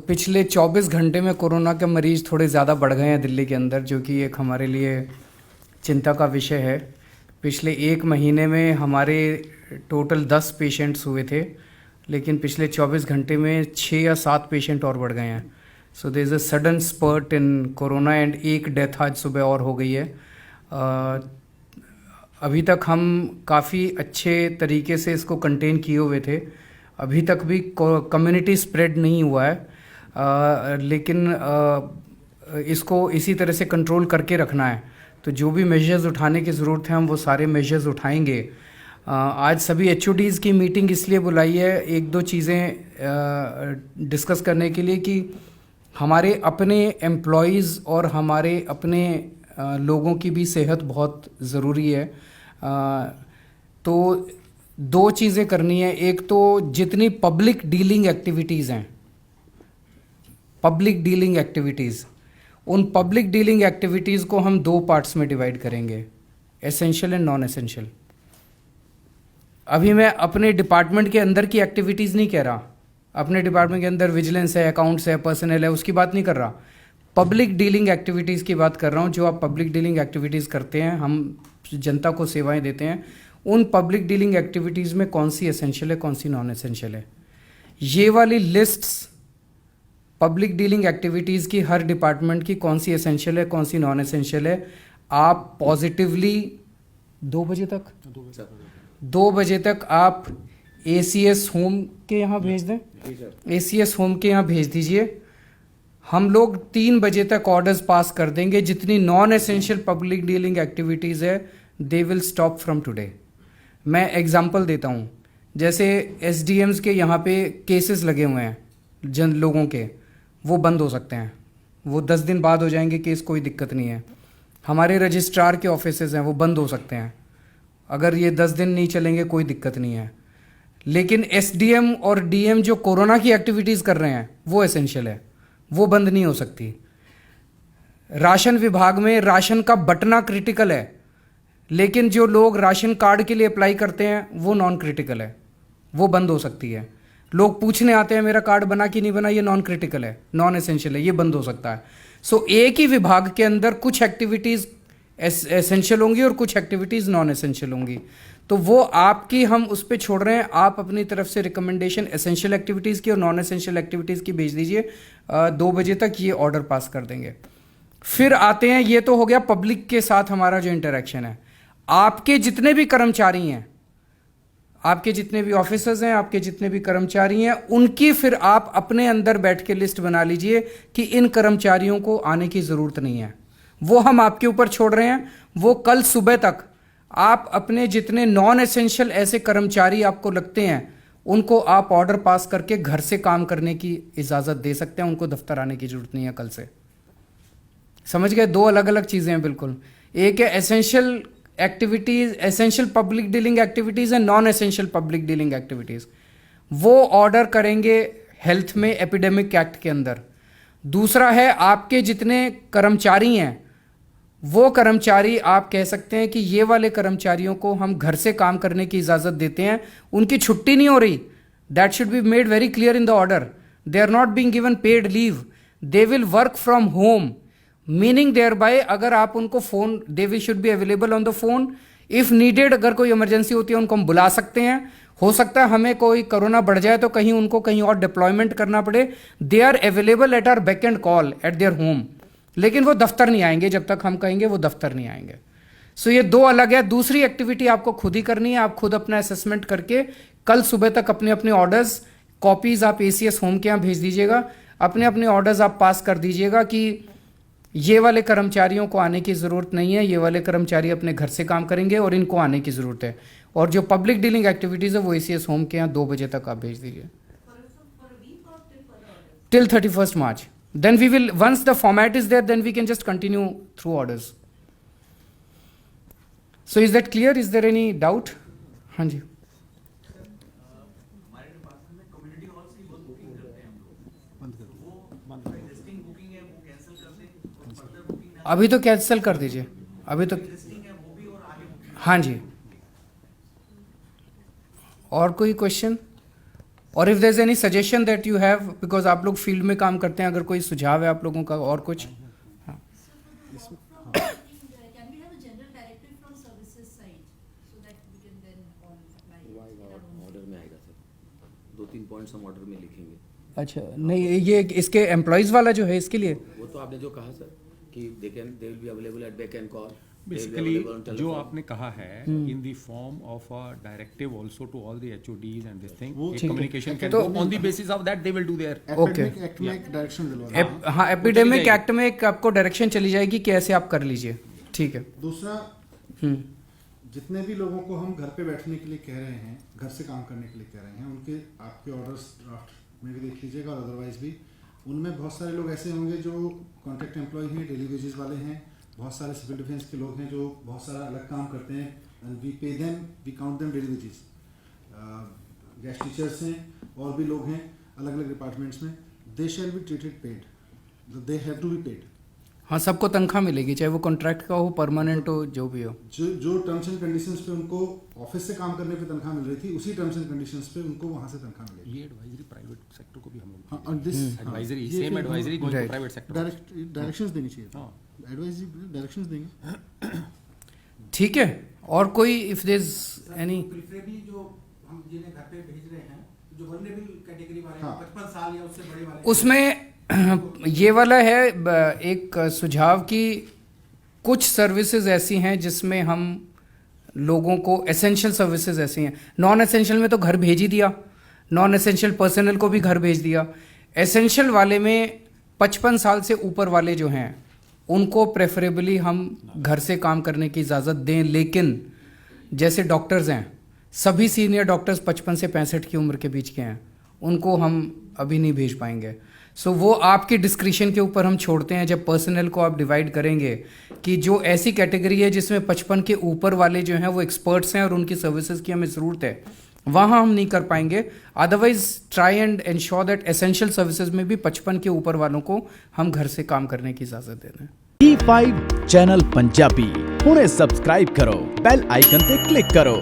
पिछले 24 घंटे में कोरोना के मरीज़ थोड़े ज़्यादा बढ़ गए हैं दिल्ली के अंदर, जो कि एक हमारे लिए चिंता का विषय है। पिछले एक महीने में हमारे टोटल 10 पेशेंट्स हुए थे, लेकिन पिछले 24 घंटे में 6 या 7 पेशेंट और बढ़ गए हैं। So there is a sudden spurt in corona and एक डेथ आज सुबह और हो गई है। अभी तक हम काफ़ी अच्छे तरीके से इसको कंटेन किए हुए थे। अभी तक भी कम्युनिटी स्प्रेड नहीं हुआ है, लेकिन इसको इसी तरह से कंट्रोल करके रखना है। तो जो भी मेजर्स उठाने की ज़रूरत है हम वो सारे मेजर्स उठाएंगे। आज सभी HODs की मीटिंग इसलिए बुलाई है, एक दो चीज़ें डिस्कस करने के लिए कि हमारे अपने एम्प्लॉयज़ और हमारे अपने लोगों की भी सेहत बहुत ज़रूरी है। तो दो चीज़ें करनी है। एक तो जितनी पब्लिक डीलिंग एक्टिविटीज़ हैं, पब्लिक डीलिंग एक्टिविटीज़, उन पब्लिक डीलिंग एक्टिविटीज़ को हम दो पार्ट्स में डिवाइड करेंगे, एसेंशियल एंड नॉन एसेंशियल। अभी मैं अपने डिपार्टमेंट के अंदर की एक्टिविटीज़ नहीं कह रहा, अपने डिपार्टमेंट के अंदर विजिलेंस है, अकाउंट्स है, पर्सनल है, उसकी बात नहीं कर रहा। पब्लिक डीलिंग एक्टिविटीज़ की बात कर रहा हूँ। जो आप पब्लिक डीलिंग एक्टिविटीज़ करते हैं, हम जनता को सेवाएं देते हैं, उन पब्लिक डीलिंग एक्टिविटीज़ में कौन सी एसेंशियल है, कौन सी नॉन एसेंशियल है। ये वाली लिस्ट्स पब्लिक डीलिंग एक्टिविटीज़ की, हर डिपार्टमेंट की कौन सी एसेंशियल है, कौन सी नॉन एसेंशियल है, आप पॉजिटिवली 2 बजे तक आप ACS होम के यहाँ भेज दें, ACS होम के यहाँ भेज दीजिए। हम लोग 3 बजे तक ऑर्डर्स पास कर देंगे। जितनी non essential public dealing activities है, they will stop from today. मैं एग्जांपल देता हूँ, जैसे SDMs के यहाँ पे केसेस लगे हुए हैं जन लोगों के, वो बंद हो सकते हैं, वो 10 दिन बाद हो जाएंगे केस, कोई दिक्कत नहीं है। हमारे रजिस्ट्रार के ऑफिसेज हैं, वो बंद हो सकते हैं, अगर ये 10 दिन नहीं चलेंगे कोई दिक्कत नहीं है। लेकिन SDM और DM जो कोरोना की एक्टिविटीज़ कर रहे हैं वो एसेंशियल है, वो बंद नहीं हो सकती। राशन विभाग में राशन का बंटना क्रिटिकल है, लेकिन जो लोग राशन कार्ड के लिए अप्लाई करते हैं वो नॉन क्रिटिकल है, वो बंद हो सकती है। लोग पूछने आते हैं मेरा कार्ड बना कि नहीं बना, ये नॉन क्रिटिकल है, नॉन एसेंशियल है, ये बंद हो सकता है। सो एक ही विभाग के अंदर कुछ एक्टिविटीज़ एसेंशियल होंगी और कुछ एक्टिविटीज़ नॉन एसेंशियल होंगी। तो वो आपकी हम उस पर छोड़ रहे हैं। आप अपनी तरफ से रिकमेंडेशन एसेंशियल एक्टिविटीज़ की और नॉन एसेंशियल एक्टिविटीज़ की भेज दीजिए। 2 बजे तक ये ऑर्डर पास कर देंगे। फिर आते हैं, ये तो हो गया पब्लिक के साथ हमारा जो इंटरेक्शन है। आपके जितने भी कर्मचारी हैं, आपके जितने भी ऑफिसर्स हैं, आपके जितने भी कर्मचारी हैं, उनकी फिर आप अपने अंदर बैठ के लिस्ट बना लीजिए कि इन कर्मचारियों को आने की ज़रूरत नहीं है। वो हम आपके ऊपर छोड़ रहे हैं। वो कल सुबह तक आप अपने जितने नॉन एसेंशियल ऐसे कर्मचारी आपको लगते हैं, उनको आप ऑर्डर पास करके घर से काम करने की इजाज़त दे सकते हैं। उनको दफ्तर आने की ज़रूरत नहीं है कल से। समझ गए? दो अलग अलग चीज़ें हैं बिल्कुल। एक है essential activities, essential public dealing activities and non essential public dealing activities. वो ऑर्डर करेंगे हेल्थ में एपिडेमिक एक्ट के अंदर। दूसरा है आपके जितने कर्मचारी हैं, वो कर्मचारी आप कह सकते हैं कि ये वाले कर्मचारियों को हम घर से काम करने की इजाज़त देते हैं, उनकी छुट्टी नहीं हो रही। That should be made very clear in the order. They are not being given paid leave, they will work from home, meaning there by अगर आप उनको phone, they will should be available on the phone if needed. अगर कोई emergency होती है उनको हम बुला सकते हैं। हो सकता है हमें कोई कोरोना बढ़ जाए तो कहीं उनको कहीं और डिप्लॉयमेंट करना पड़े, they are available at our back end call at their home, लेकिन वो दफ्तर नहीं आएंगे जब तक हम कहेंगे, वो दफ्तर नहीं आएंगे। सो ये दो अलग है। दूसरी एक्टिविटी आपको खुद ही करनी है। आप खुद अपना असेसमेंट करके कल सुबह तक अपने अपने ऑर्डर्स कॉपीज आप ACS होम के यहाँ भेज दीजिएगा। अपने अपने ऑर्डर्स आप पास कर दीजिएगा कि ये वाले कर्मचारियों को आने की ज़रूरत नहीं है, ये वाले कर्मचारी अपने घर से काम करेंगे और इनको आने की ज़रूरत है। और जो पब्लिक डीलिंग एक्टिविटीज़ है वो ACS होम के यहाँ 2 बजे तक आप भेज दीजिए, till 31st March. Then we will, once the format is there, then we can just continue through orders. So is that clear? Is there any doubt? हाँ जी। हमारे डिपार्टमेंट में कम्युनिटी हॉल से बहुत बुकिंग करते हैं हम लोग, बंद कर वो एग्जिस्टिंग बुकिंग है वो कैंसिल कर दें और फर्दर बुकिंग अभी तो कैंसिल कर दीजिए, अभी तो एग्जिस्टिंग है वो भी और आगे बुकिंग। हाँ जी। और कोई क्वेश्चन? और if there is any suggestion that you have, because आप लोग फील्ड में काम करते हैं, अगर कोई सुझाव है आप लोगों का और कुछ। Can we have a general directive from services side so that we can then all apply in our own? Order में आएगा सर, 2-3 पॉइंट्स हम ऑर्डर में लिखेंगे। अच्छा, नहीं ये इसके एम्प्लॉयज वाला जो है इसके लिए वो तो आपने जो कहा सर कि they will be available at back end call. Basically जो आपने कहा है in the form of a directive also to all the HODs and this thing, communication can go on the basis of that, they will do there. Okay, act में एक direction दिलवा। हाँ, epidemic act में एक आपको direction चली जाएगी कि ऐसे आप कर लीजिए, ठीक है। दूसरा, जितने भी लोगों को हम घर पे बैठने के लिए कह रहे हैं, घर से काम करने के लिए कह रहे हैं, उनके आपके ऑर्डर्स ड्राफ्ट में भी देख लीजिएगा और अदरवाइज भी उनमें बहुत सारे लोग ऐसे होंगे जो कॉन्ट्रैक्ट एम्प्लॉय हैं, डेली वेजेस वाले हैं, बहुत सारे सिविल डिफेंस के लोग हैं जो बहुत सारा अलग काम करते हैं, and we pay them, we count them daily wages. Guest teachers हैं और भी लोग हैं अलग अलग डिपार्टमेंट्स में, they shall be treated paid, they have to be paid. हाँ, सबको तनख्वाह मिलेगी, चाहे वो कॉन्ट्रैक्ट का हो, परमानेंट हो, जो भी हो। जो टर्म्स एंड कंडीशंस पे उनको ऑफिस से काम करने पे तनख्वाह मिल रही थी, उसी टर्म्स एंड कंडीशंस पे उनको वहां से तनख्वाह मिलेगी। ये एडवाइजरी प्राइवेट सेक्टर को भी हम लोग, हाँ, और this advisory, same advisory going to private sector, directions देनी चाहिए। हाँ, एडवाइजरी डायरेक्शंस देंगे। ठीक है, और कोई if there is any, preferably जो हम जिन्हें घर पे भेज रहे हैं, जो वल्नरेबल कैटेगरी वाले हैं, हाँ। 55 साल या उससे बड़े वाले, उसमें ये वाला है एक सुझाव कि कुछ सर्विसेज ऐसी हैं जिसमें हम लोगों को, एसेंशियल सर्विसेज ऐसी हैं, नॉन एसेंशियल में तो घर भेज ही दिया, नॉन एसेंशियल पर्सनल को भी घर भेज दिया, एसेंशियल वाले में 55 साल से ऊपर वाले जो हैं उनको प्रेफरेबली हम घर से काम करने की इजाज़त दें। लेकिन जैसे डॉक्टर्स हैं, सभी सीनियर डॉक्टर्स 55 से 65 की उम्र के बीच के हैं, उनको हम अभी नहीं भेज पाएंगे। सो वो आपकी डिस्क्रिशन के ऊपर हम छोड़ते हैं, जब पर्सनल को आप डिवाइड करेंगे कि जो ऐसी कैटेगरी है जिसमें 55 के ऊपर वाले जो हैं वो एक्सपर्ट्स हैं और उनकी सर्विसेज की हमें ज़रूरत है, वहाँ हम नहीं कर पाएंगे। Otherwise try and ensure that essential services में भी 55 के ऊपर वालों को हम घर से काम करने की इजाज़त दे दें। T5 चैनल पंजाबी हुणे सब्सक्राइब करो, बेल आइकन पे क्लिक करो।